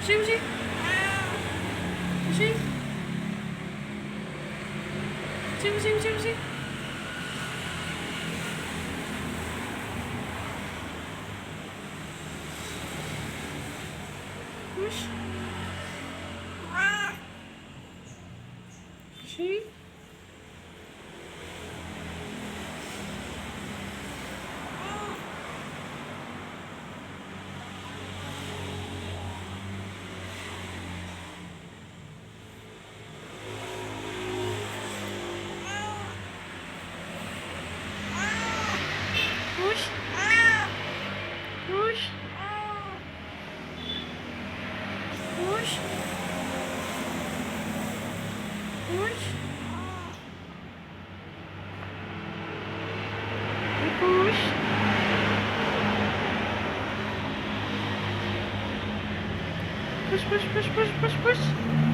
Puxei, puxei. Puxei. Puxei, puxei, puxei, puxei. Puxa. Puxei. Puxa. Puxa. Puxa. Puxa. E puxa. Puxa, puxa, puxa, puxa, puxa, puxa.